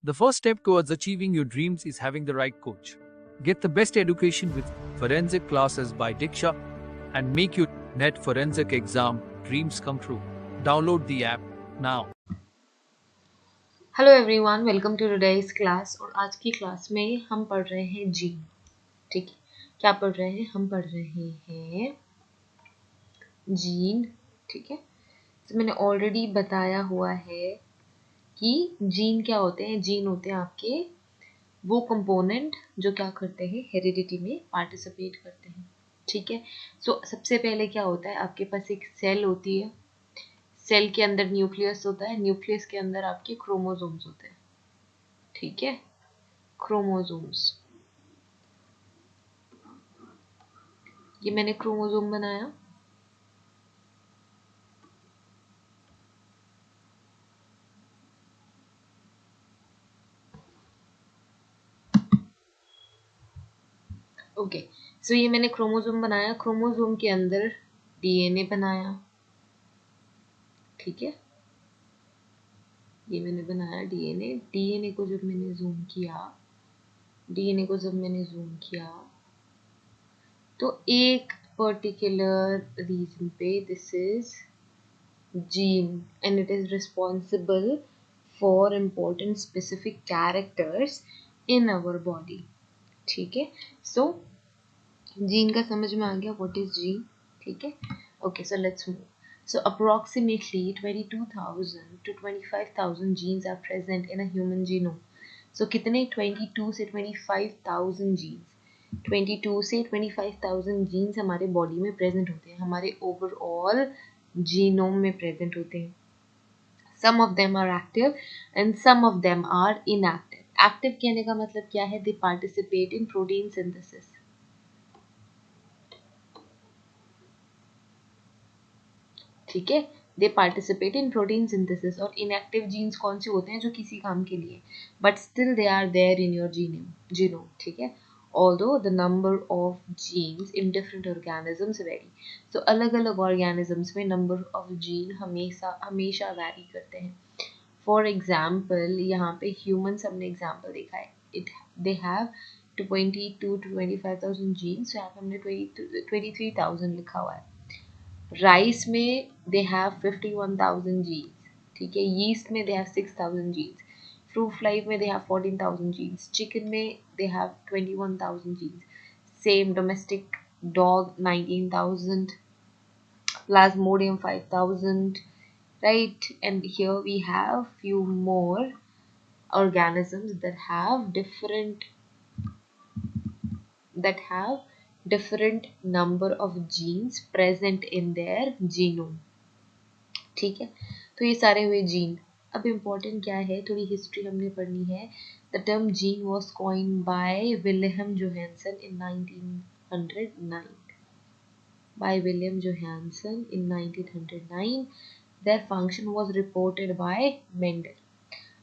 The first step towards achieving your dreams is having the right coach. Get the best education with forensic classes by Diksha and make your net forensic exam dreams come true. Download the app now. Hello everyone, welcome to today's class. और आज की class में हम पढ़ रहे हैं gene. ठीक है, क्या पढ़ रहे हैं? हम पढ़ रहे हैं जीन। ठीक है, तो मैंने ऑलरेडी बताया हुआ है कि जीन क्या होते हैं। जीन होते हैं आपके वो कंपोनेंट जो क्या करते हैं, हेरिडिटी में पार्टिसिपेट करते हैं। ठीक है, सो सबसे पहले क्या होता है, आपके पास एक सेल होती है। सेल के अंदर न्यूक्लियस होता है, न्यूक्लियस के अंदर आपके क्रोमोसोम्स होते हैं। ठीक है, क्रोमोसोम्स, ये मैंने क्रोमोसोम बनाया। ओके, सो ये मैंने क्रोमोसोम बनाया। क्रोमोसोम के अंदर डीएनए बनाया। ठीक है, ये मैंने बनाया डीएनए। डीएनए को जब मैंने जूम किया, डीएनए को जब मैंने जूम किया तो एक पर्टिकुलर रीजन पे this is gene and it is responsible for important specific characters in our body. ठीक है, सो जीन का समझ में आ गया, व्हाट इज जीन। ठीक है, okay, so let's move. So approximately 22,000 to 25,000 genes are present in a human genome. So कितने? 22 से 25,000 genes, 22 से 25,000 genes हमारे बॉडी में प्रेजेंट होते हैं, हमारे ओवरऑल जीनोम में प्रेजेंट होते हैं। Some of them are active and some of them are inactive. Active कहने का मतलब क्या है? They participate in protein synthesis. ठीक है, they participate in protein synthesis. और इनएक्टिव जीन्स कौन से होते हैं? जो किसी काम के लिए but still they are there in your genome. ठीक है, although the number of genes in different organisms vary. तो अलग अलग ऑर्गेनिजम्स में नंबर ऑफ जीन हमेशा हमेशा वेरी करते हैं। फॉर एग्जाम्पल, यहाँ पे ह्यूमन्स हमने एग्जाम्पल देखा है, it they have 22 to 25,000 genes. यहाँ पे हमने 23,000 लिखा हुआ है। राइस में दे हैव 51,000 जीन्स। ठीक है, यीस्ट में they have 6,000 genes. Fruit fly में दे हैव 14,000 जीन्स। चिकन में they have 21,000 genes. Same domestic dog 19,000, plasmodium 5,000, right? And here we have few more organisms that have different number of genes present in their genome. ठीक है, तो ये सारे हुए gene. अब important क्या है, थोड़ी हिस्ट्री हमने पढ़नी है। The term gene was coined by William Johansson in 1909। By William Johansson in 1909। Their function was reported by Mendel.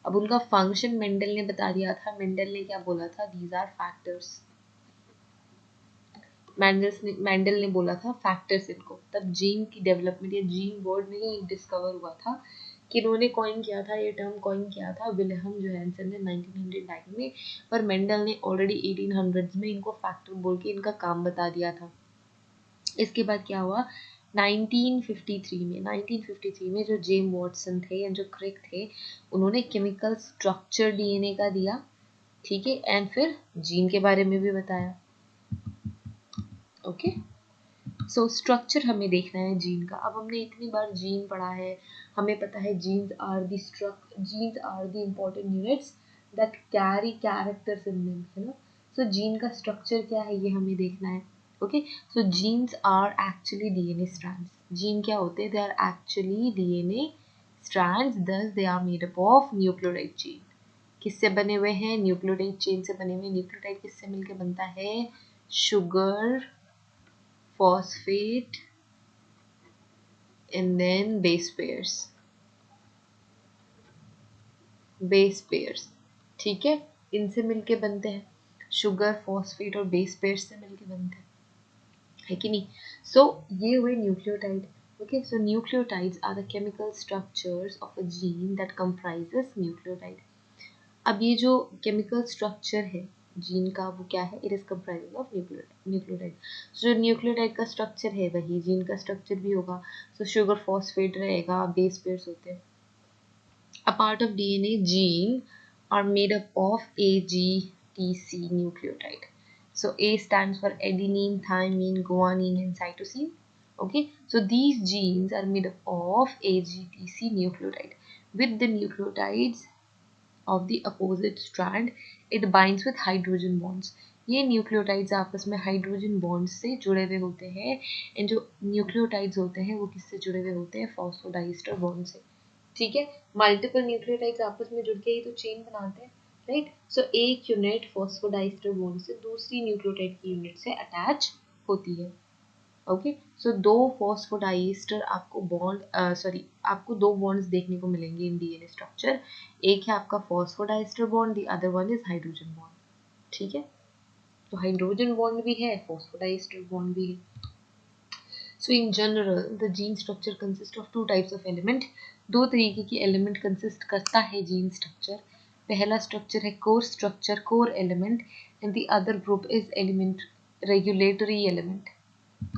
अब उनका फंक्शन मेंडल ने बता दिया था। मेंडल ने क्या बोला था? These are factors. मेंडल ने बोला था फैक्टर्स इनको। तब जीन की डेवलपमेंट या जीन वर्ड नहीं डिस्कवर हुआ था। किन्होंने कॉइन किया था ये टर्म? कॉइन किया था विलियम जोहानसन ने 1909 में। पर मेंडल ने ऑलरेडी 1800s में इनको फैक्टर बोल के इनका काम बता दिया था। इसके बाद क्या हुआ? 1953 में जो जेम वॉटसन थे या जो क्रिक थे, उन्होंने केमिकल स्ट्रक्चर डीएनए का दिया। ठीक है, एंड फिर जीन के बारे में भी बताया। ओके, सो स्ट्रक्चर हमें देखना है जीन का। अब हमने इतनी बार जीन पढ़ा है, हमें पता है genes are the important units that carry characters in them, है ना। सो जीन का स्ट्रक्चर क्या है ये हमें देखना है। Okay, so genes are actually DNA strands. Gene क्या होते हैं? They are actually DNA strands, thus they are made up of nucleotide chain. किससे बने हुए हैं? न्यूक्लियोटाइड चेन से बने हुए। न्यूक्लियोटाइड किससे मिलकर बनता है? Sugar, phosphate, and then base pairs। ठीक है, इनसे मिलके बनते हैं। शुगर, फॉस्फेट और बेस पेयर्स से मिलके बनते हैं, है कि नहीं। सो ये हुए nucleotide. Okay, so nucleotides are the chemical structures of a gene that comprises nucleotide. अब ये जो केमिकल स्ट्रक्चर है जीन का वो क्या है, it is comprise of nucleotide. जो न्यूक्लियोटाइड का स्ट्रक्चर है वही जीन का स्ट्रक्चर भी होगा। सो शुगर फॉस्फेट रहेगा, बेस पेयर्स होते हैं। A part of DNA gene are made up of AGTC nucleotide. So A stands for adenine, thymine, guanine, and cytosine. Okay, so these genes are made up of AGTC nucleotide. With the nucleotides of the opposite strand, it binds with hydrogen bonds. ये nucleotides आपस में hydrogen bond से जुड़े हुए होते हैं, and जो nucleotides होते हैं वो किससे जुड़े हुए होते हैं, फॉस्फोडाइस्टर बॉन्ड से। ठीक है, मल्टीपल न्यूक्लियोटाइड्स आपस में जुड़ के ही तो चेन बनाते हैं, राइट। सो एक यूनिट फॉस्फोडाइस्टर बॉन्ड से दूसरी न्यूक्लियोटाइड की यूनिट से अटैच होती है। ओके, सो दो फॉस्फोडाइस्टर आपको आपको दो बॉन्ड्स देखने को मिलेंगे इन डीएनए स्ट्रक्चर। एक है आपका phosphodiester bond, the other one is hydrogen bond. ठीक है, तो हाइड्रोजन बॉन्ड भी है, फॉस्फोडाइस्टर बॉन्ड भी है। So in general, the gene structure consists of two types of element. दो तरीके की element consist करता है gene structure. पहला structure है core structure, core element, and the other group is element regulatory element.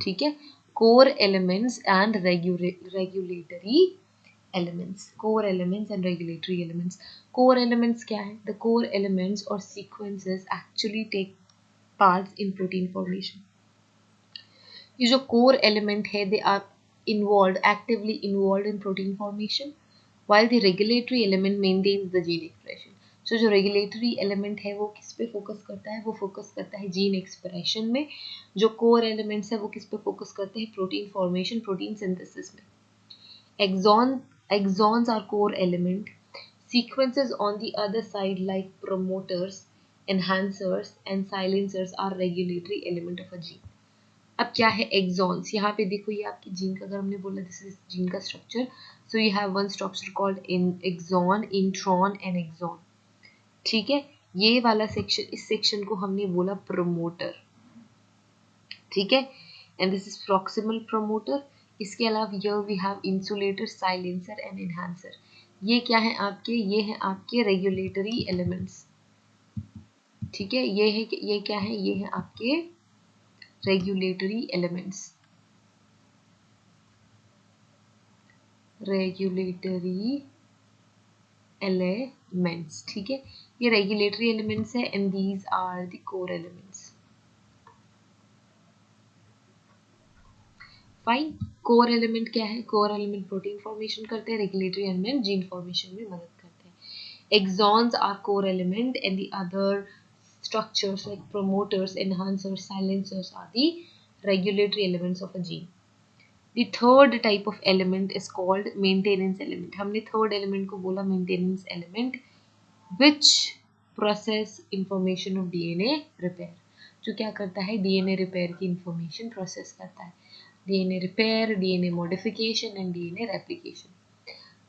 ठीक है, core elements and regulatory elements. Core elements and regulatory elements. Core elements क्या है? The core elements or sequences actually take parts in protein formation. ये जो core element है they are involve actively involve in protein formation, while the regulatory element maintains the gene expression. So जो regulatory element है वो किस पे focus करता है, वो फोकस करता है जीन एक्सप्रेशन में। जो कोर एलिमेंट्स है वो किस पे फोकस करते हैं, प्रोटीन फॉर्मेशन, प्रोटीन सिंथेसिस में। Exons are core element. Sequences on the other side like promoters, enhancers and silencers are regulatory element of a gene. अब क्या है एक्सॉन्स, यहाँ पे देखो ये आपकी जीन का, अगर हमने बोला दिस इज जीन का structure, so you have one structure called exon, intron and exon. ठीक है, ये वाला सेक्शन, इस सेक्शन को हमने बोला प्रोमोटर। ठीक है, and this is proximal promoter. इसके अलावा here we have insulator, silencer and enhancer. ये क्या है आपके, ये है आपके रेगुलेटरी एलिमेंट्स। ठीक है, ये क्या है, ये है आपके regulatory elements. Regulatory elements, ठीक है, ये regulatory elements है and these are the core elements. Fine. core element क्या है, core element protein formation करते हैं, regulatory element gene formation में मदद करते हैं। Exons are core element and the other structures like promoters, enhancers, silencers are the regulatory elements of a gene. The third type of element is called maintenance element. हमने third element को बोला maintenance element, which process information of DNA repair. जो क्या करता है, DNA repair की information process करता है। DNA repair, DNA modification and DNA replication.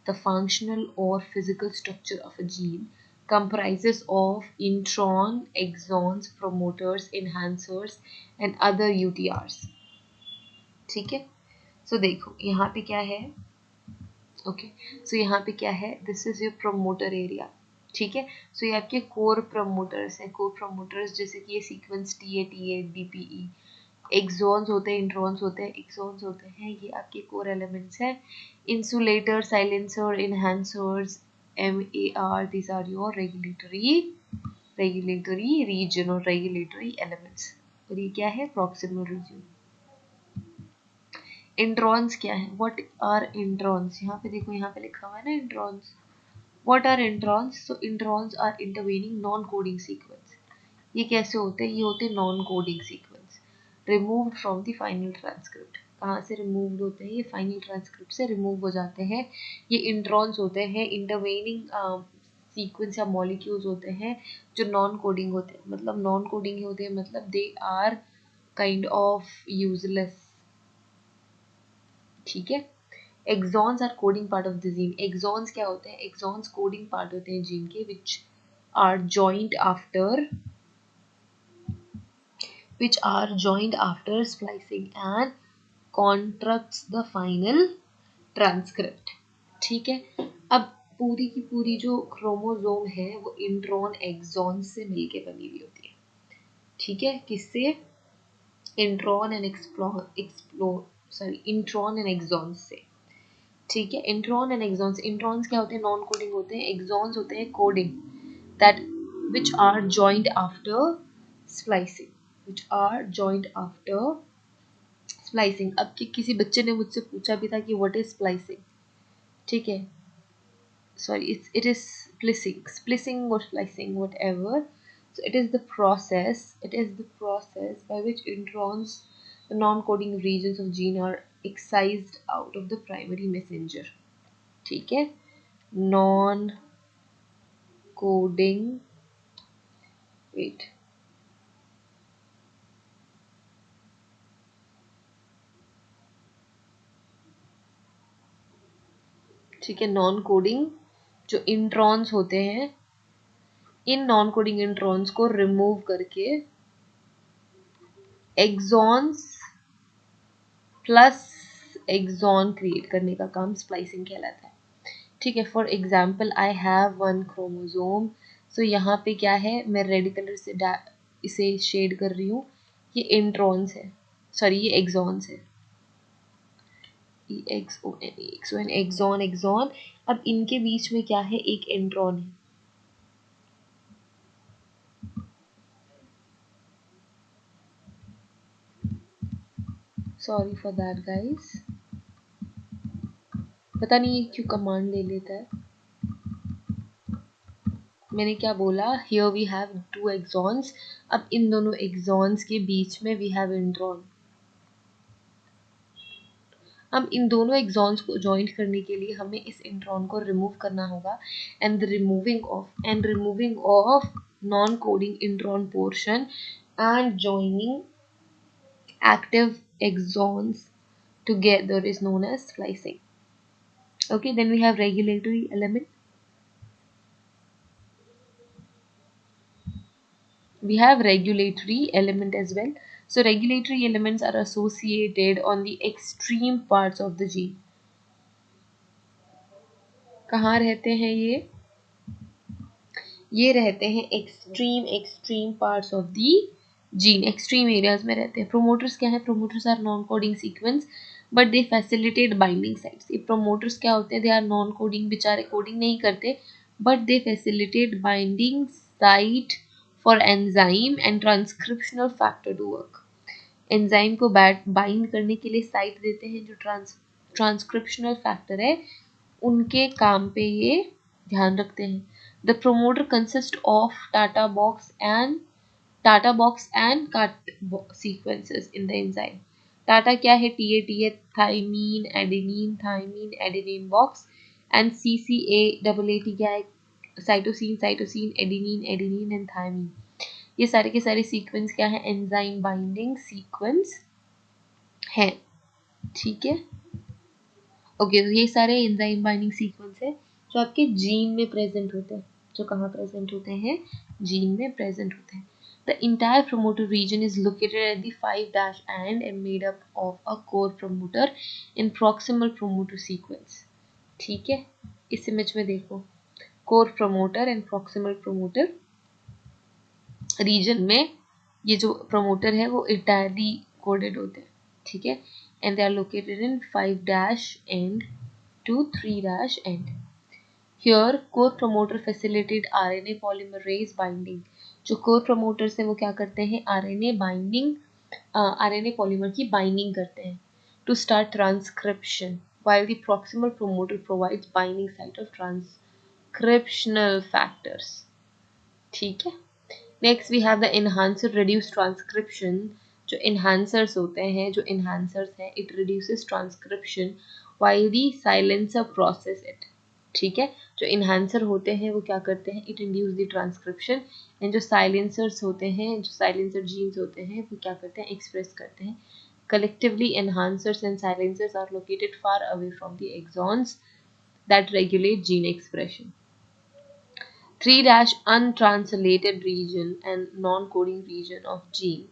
The functional or physical structure of a gene comprises of intron, exons, promoters, enhancers and other UTRs. ठीक है, सो देखो यहाँ पे क्या है, ओके, सो यहाँ पे क्या है, this is your promoter area. ठीक है, सो ये आपके कोर प्रोमोटर्स हैं। कोर प्रोमोटर्स जैसे कि ये sequence TA, TA, DPE, exons होते हैं, इंट्रॉन्स होते हैं, एक्सॉन्स होते हैं, ये आपके कोर एलिमेंट्स हैं। Insulator, silencer, enhancers, MAR, these are your regulatory region और regulatory elements। और ये क्या है, proximal region। इंट्रॉन्स क्या है, व्हाट आर इंट्रॉन्स, यहाँ पे देखो, यहाँ पे लिखा हुआ है ना introns. What are introns, so introns are intervening non coding sequence. ये कैसे होते हैं, ये होते हैं non coding sequence, removed from the final transcript. कहाँ से रिमूव्ड होते हैं, ये फाइनल ट्रांसक्रिप्ट से रिमूव हो जाते हैं। ये इंट्रॉन्स होते हैं, इंटरवेनिंग सीक्वेंस या मॉलिक्यूल्स होते हैं जो नॉन कोडिंग होते हैं। मतलब नॉन कोडिंग होते हैं मतलब they are kind of useless. ठीक है, exons are coding part of the gene. Exons क्या होते हैं, एक्सॉन्स कोडिंग पार्ट होते हैं जीन के, which are joined after splicing and constructs the final transcript. ठीक है, अब पूरी की पूरी जो क्रोमोसोम है वो इंट्रॉन एक्सॉन से मिलके बनी हुई होती है, ठीक है। किससे? Intron and intron and exon से, ठीक है। इंट्रॉन एंड एक्सॉन्स, इंट्रॉन्स क्या होते हैं? नॉन कोडिंग होते हैं। एक्सॉन्स होते हैं coding, that which are joined after splicing, which are joined after splicing। अब किसी बच्चे ने मुझसे पूछा भी था कि what is splicing, ठीक है। Sorry, it is splicing or splicing, whatever. So it is the process, by which introns, the non-coding regions of gene, are excised out of the primary messenger, ठीक है। non coding, wait, ठीक है। Non coding जो introns होते हैं, इन non coding introns को remove करके एक्सॉन्स प्लस एक्सॉन क्रिएट करने का काम स्प्लाइसिंग कहलाता है, ठीक है। For example, I have one chromosome. So यहाँ पे क्या है, मैं रेड कलर से इसे शेड कर रही हूँ, ये इंट्रॉन्स है, सॉरी ये एक्सॉन्स है, एक्सॉन एक्सॉन। अब इनके बीच में क्या है, एक इंट्रॉन है, सॉरी फॉर दैट गाइस, पता नहीं ये क्यों कमांड ले लेता है। मैंने क्या बोला, here we have two exons. अब इन दोनों एक्सॉन्स के बीच में वी हैव इंट्रॉन। अब इन दोनों एक्सॉन्स को जॉइंट करने के लिए हमें इस इंट्रॉन को रिमूव करना होगा, and removing of non coding intron portion and joining active exons together is known as splicing. Okay, then we have regulatory element. We have regulatory element as well. So regulatory elements are associated on the extreme parts of the gene. कहाँ रहते हैं ये रहते हैं extreme parts of the gene, extreme areas में रहते हैं। Promoters क्या है? Promoters are non coding sequence but they facilitate binding sites. ये प्रोमोटर्स क्या होते हैं? दे आर नॉन कोडिंग, बेचारे कोडिंग नहीं करते but they facilitate binding site for enzyme and transcriptional factor to work. Enzyme को बाइंड करने के लिए साइट देते हैं, जो ट्रांसक्रिप्शनल फैक्टर है उनके काम पे ये ध्यान रखते हैं। The promoter consist of TATA box and cut sequences in the enzyme. TATA क्या है? TA thymine adenine box, and CCA क्या है? Cytosine adenine and thymine. ये सारे के सारे सीक्वेंस क्या है? एंजाइम बाइंडिंग सीक्वेंस है, ठीक है। ओके, तो ये सारे एंजाइम बाइंडिंग सीक्वेंस है जो आपके जीन में प्रेजेंट होते हैं। जो कहाँ प्रेजेंट होते हैं? जीन में प्रेजेंट होते हैं। The entire promoter region is located at the 5' end and made up of a core promoter in proximal promoter sequence, ठीक है। इस इमेज में देखो, core promoter and proximal promoter region में ये जो प्रमोटर है वो इंटायरली कोडेड होते हैं, ठीक है। And they are located in 5' end to 3' end. Here core promoter facilitate RNA polymerase binding. जो core promoters हैं वो क्या करते हैं? RNA polymer की binding करते हैं to start transcription, while the proximal promoter provides binding site of transcriptional factors, ठीक है। Next we have the enhancer reduce transcription. जो एनहांसर्स होते हैं, जो एनहांसर्स हैं, it reduces transcription while the silencer process it, ठीक है। जो एनहांसर होते हैं वो क्या करते हैं? It induce the transcription, and जो साइलेंसर्स होते हैं, जो साइलेंसर जीन्स होते हैं वो क्या करते हैं? एक्सप्रेस करते हैं। Collectively, enhancers and silencers are located far away from the exons that regulate gene expression. 3' untranslated region and non-coding region of gene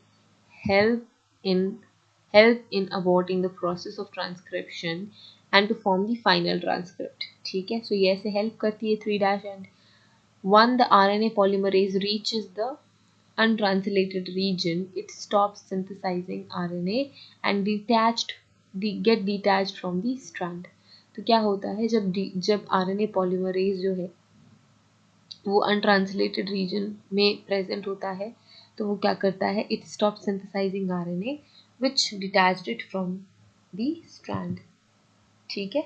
help in help in aborting the process of transcription and to form the final transcript. ठीक है, so ये ऐसे help करती है 3' and 1 the RNA polymerase reaches the untranslated region, it stops synthesizing RNA and get detached from the strand. तो क्या होता है जब RNA polymerase जो है वो अनट्रांसलेटेड रीजन में प्रेजेंट होता है तो वो क्या करता है, it stop synthesising RNA which detached it from the strand. ठीक है,